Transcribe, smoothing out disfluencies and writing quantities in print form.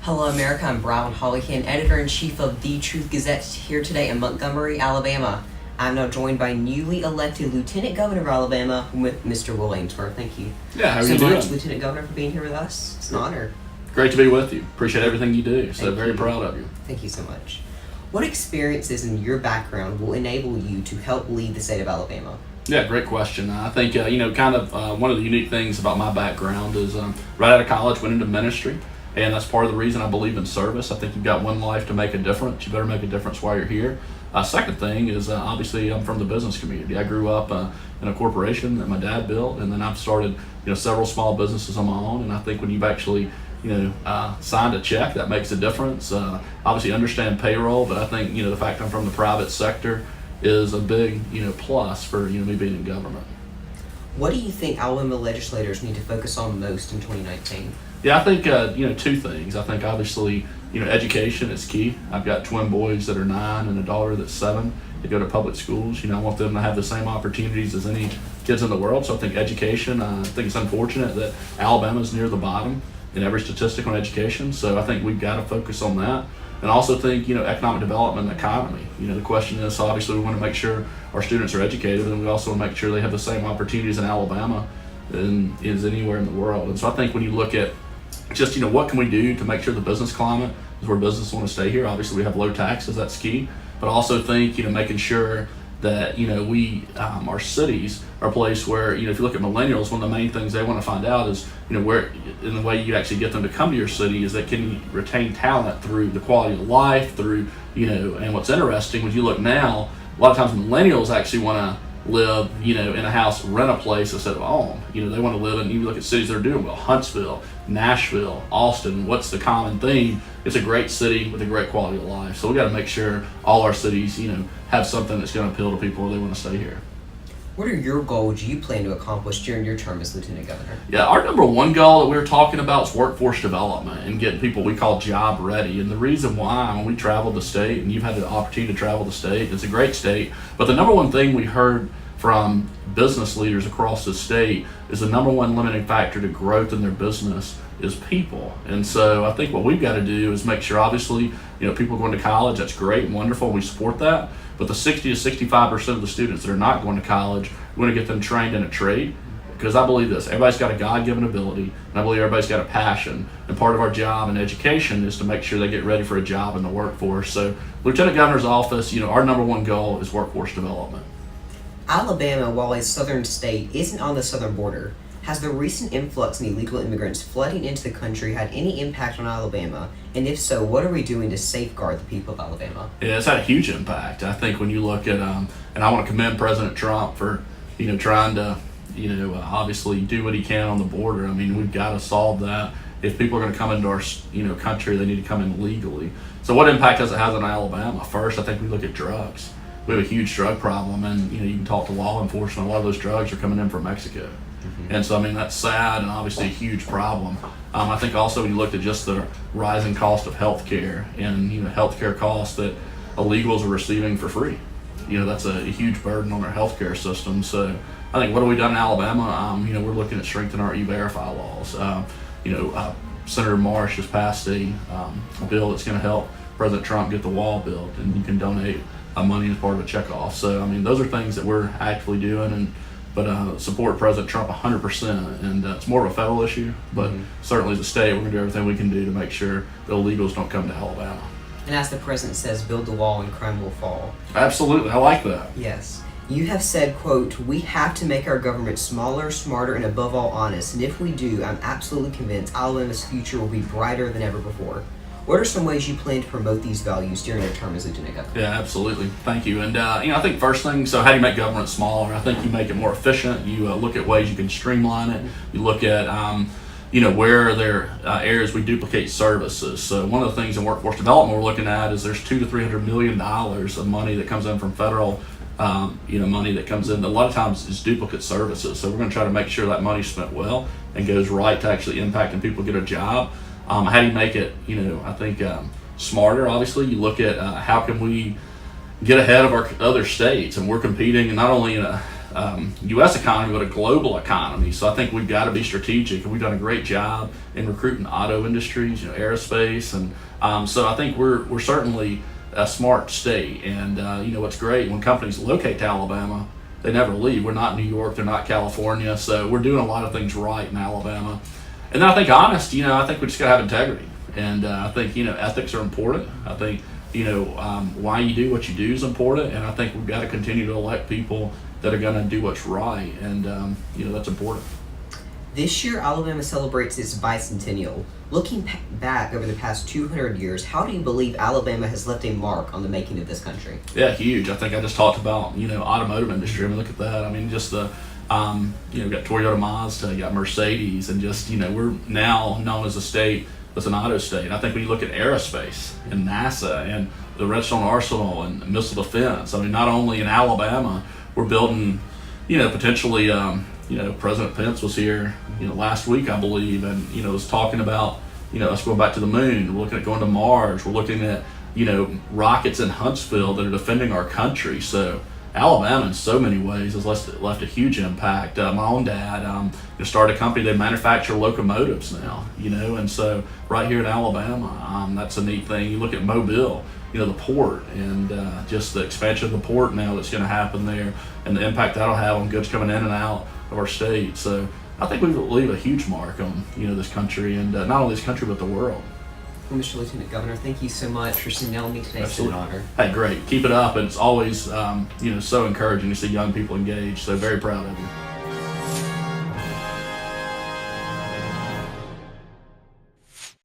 Hello, America. I'm Brilyn, Hollyhand, editor-in-chief of The Truth Gazette, here today in Montgomery, Alabama. I'm now joined by newly elected Lieutenant Governor of Alabama, with Mr. Will Ainsworth. Thank you Yeah, how are so you much, doing? Lieutenant Governor, for being here with us. It's an honor. Great to be with you. Appreciate everything you do. So Thank very you. proud of you. Thank you so much. What experiences in your background will enable you to help lead the state of Alabama? Yeah, great question. I think, one of the unique things about my background is right out of college, went into ministry. And that's part of the reason I believe in service. I think you've got one life to make a difference. You better make a difference while you're here. Second thing is obviously I'm from the business community. I grew up in a corporation that my dad built, and then I've started several small businesses on my own. And I think when you've actually signed a check, that makes a difference. Obviously understand payroll, but I think the fact I'm from the private sector is a big plus for me being in government. What do you think Alabama legislators need to focus on most in 2019? Yeah, I think two things. I think obviously education is key. I've got twin boys that are 9 and a daughter that's 7. They go to public schools. I want them to have the same opportunities as any kids in the world. So I think education. I think it's unfortunate that Alabama's near the bottom in every statistic on education. So I think we've got to focus on that. And also think economic development and economy. The question is, obviously we want to make sure our students are educated, and we also want to make sure they have the same opportunities in Alabama as anywhere in the world. And so I think when you look at just what can we do to make sure the business climate is where business want to stay here. Obviously we have low taxes, that's key, but also think making sure that we our cities are a place where if you look at millennials, one of the main things they want to find out is where in the way you actually get them to come to your city is that can you retain talent through the quality of life, through and what's interesting when you look now, a lot of times millennials actually want to live in a house, rent a place instead of own. They want to live in, you look at cities that are doing well, Huntsville, Nashville, Austin. What's the common theme? It's a great city with a great quality of life. So we got to make sure all our cities have something that's going to appeal to people where they want to stay here. What are your goals you plan to accomplish during your term as Lieutenant Governor? Yeah, our number one goal that we were talking about is workforce development and getting people we call job ready. And the reason why, when we traveled the state, and you've had the opportunity to travel the state, it's a great state, but the number one thing we heard from business leaders across the state is the number one limiting factor to growth in their business is people. And so I think what we've got to do is make sure, obviously, people going to college, that's great and wonderful, and we support that. But the 60 to 65% of the students that are not going to college, we want to get them trained in a trade. Because I believe this, everybody's got a God-given ability, and I believe everybody's got a passion. And part of our job in education is to make sure they get ready for a job in the workforce. So Lieutenant Governor's office, our number one goal is workforce development. Alabama, while a southern state, isn't on the southern border. Has the recent influx in illegal immigrants flooding into the country had any impact on Alabama? And if so, what are we doing to safeguard the people of Alabama? Yeah, it's had a huge impact. I think when you look at, and I want to commend President Trump for, trying to, obviously do what he can on the border. I mean, we've got to solve that. If people are going to come into our, country, they need to come in legally. So what impact does it have on Alabama? First, I think we look at drugs. We have a huge drug problem, and you can talk to law enforcement. A lot of those drugs are coming in from Mexico. Mm-hmm. And so, I mean, that's sad and obviously a huge problem. I think also when you looked at just the rising cost of healthcare and healthcare costs that illegals are receiving for free, that's a huge burden on our healthcare system. So I think what have we done in Alabama? We're looking at strengthening our e-verify laws. Senator Marsh has passed a bill that's going to help President Trump get the wall built, and you can donate money as part of a checkoff. So I mean, those are things that we're actively doing, but support President Trump 100%. And it's more of a federal issue, but certainly as a state, we're going to do everything we can do to make sure the illegals don't come to Alabama. And as the president says, build the wall and crime will fall. Absolutely, I like that. Yes. You have said, quote, "We have to make our government smaller, smarter, and above all honest. And if we do, I'm absolutely convinced Alabama's future will be brighter than ever before." What are some ways you plan to promote these values during your term as Lieutenant Governor? Yeah, absolutely. Thank you. And I think first thing, so how do you make government smaller? I think you make it more efficient. You look at ways you can streamline it. You look at where there are areas we duplicate services. So one of the things in workforce development we're looking at is there's $200 to $300 million of money that comes in from federal money that comes in. A lot of times is duplicate services. So we're going to try to make sure that money's spent well and goes right to actually impacting people get a job. How do you make it, I think smarter? Obviously, you look at how can we get ahead of our other states, and we're competing not only in a U.S. economy, but a global economy. So I think we've got to be strategic, and we've done a great job in recruiting auto industries, aerospace, and so I think we're certainly a smart state. And what's great, when companies locate to Alabama, they never leave. We're not New York, they're not California, so we're doing a lot of things right in Alabama. And then I think honest, I think we just gotta have integrity, and I think ethics are important. I think why you do what you do is important, and I think we've got to continue to elect people that are going to do what's right, and that's important. This year, Alabama celebrates its bicentennial. Looking back over the past 200 years, how do you believe Alabama has left a mark on the making of this country? Yeah, huge. I think I just talked about automotive industry. I mean, look at that. I mean, just the we've got Toyota, Mazda, you got Mercedes, and just we're now known as a state that's an auto state. I think when you look at aerospace and NASA and the Redstone Arsenal and missile defense, I mean, not only in Alabama, we're building, potentially, President Pence was here, last week, I believe, and, was talking about, us going back to the moon. We're looking at going to Mars. We're looking at, rockets in Huntsville that are defending our country. So Alabama, in so many ways, has left a huge impact. My own dad started a company that manufacture locomotives now, and so right here in Alabama, that's a neat thing. You look at Mobile, the port, and just the expansion of the port now that's going to happen there, and the impact that'll have on goods coming in and out of our state. So I think we leave a huge mark on this country, and not only this country but the world. Well, Mr. Lieutenant Governor, thank you so much for sitting down with me today. Absolutely. It's an honor. Hey, great. Keep it up. It's always so encouraging to see young people engaged. So very proud of you.